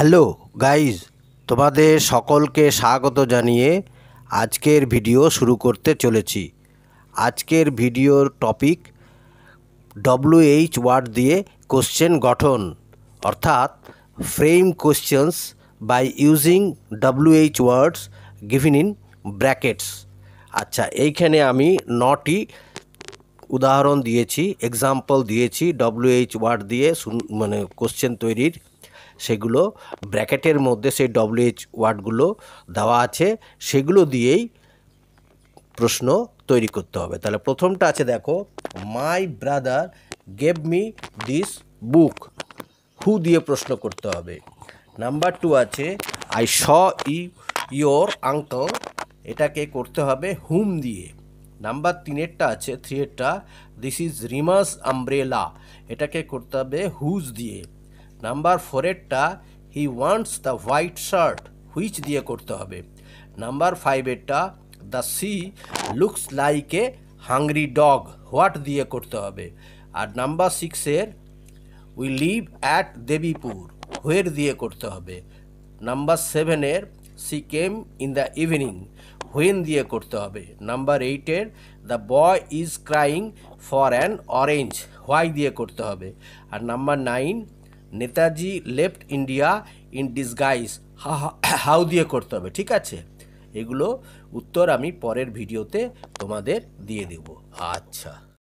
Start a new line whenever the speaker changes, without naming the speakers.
Hello guys, তোমাদের সকলকে স্বাগত জানিয়ে আজকের ভিডিও শুরু করতে চলেছি। আজকের ভিডিওর টপিক WH ওয়ার্ড দিয়ে কোশ্চেন গঠন, অর্থাৎ frame questions by using WH words given in brackets. আচ্ছা, এইখানে আমি 9টি উদাহরণ দিয়েছি, এক্সাম্পল দিয়েছি WH ওয়ার্ড দিয়ে মানে কোশ্চেন তৈরির। সেগুলো ব্র্যাকেটের মধ্যে সেই WH ওয়ার্ডগুলো দেওয়া আছে, সেগুলো দিয়েই প্রশ্ন তৈরি করতে হবে। তাহলে প্রথমটা আছে, দেখো, my brother gave me this book. Who দিয়ে প্রশ্ন করতে হবে। নাম্বার 2 আছে, আই শ ইয়োর আঙ্কল। এটাকে করতে হবে হুম দিয়ে। নাম্বার 3-এরটা আছে, 3-এরটা, দিস ইজ রিমাস আমব্রেলা। এটাকে করতে হবে হুজ দিয়ে। নাম্বার 4-এরটা, he wants the white shirt, which দিয়ে করতে হবে। নাম্বার 5-এরটা, the she looks like a hungry dog, what দিয়ে করতে হবে। আর নাম্বার 6-এর, we live at Debipur, where দিয়ে করতে হবে। নাম্বার 7-এর, she came in the evening, when দিয়ে করতে হবে। নাম্বার 8-এর, the boy is crying for an orange, why দিয়ে করতে হবে। আর number 9, Netaji left India in disguise, how দিয়ে করতে হবে। ঠিক আছে, এগুলো উত্তর আমি পরের ভিডিওতে তোমাদের দিয়ে দেব। আচ্ছা।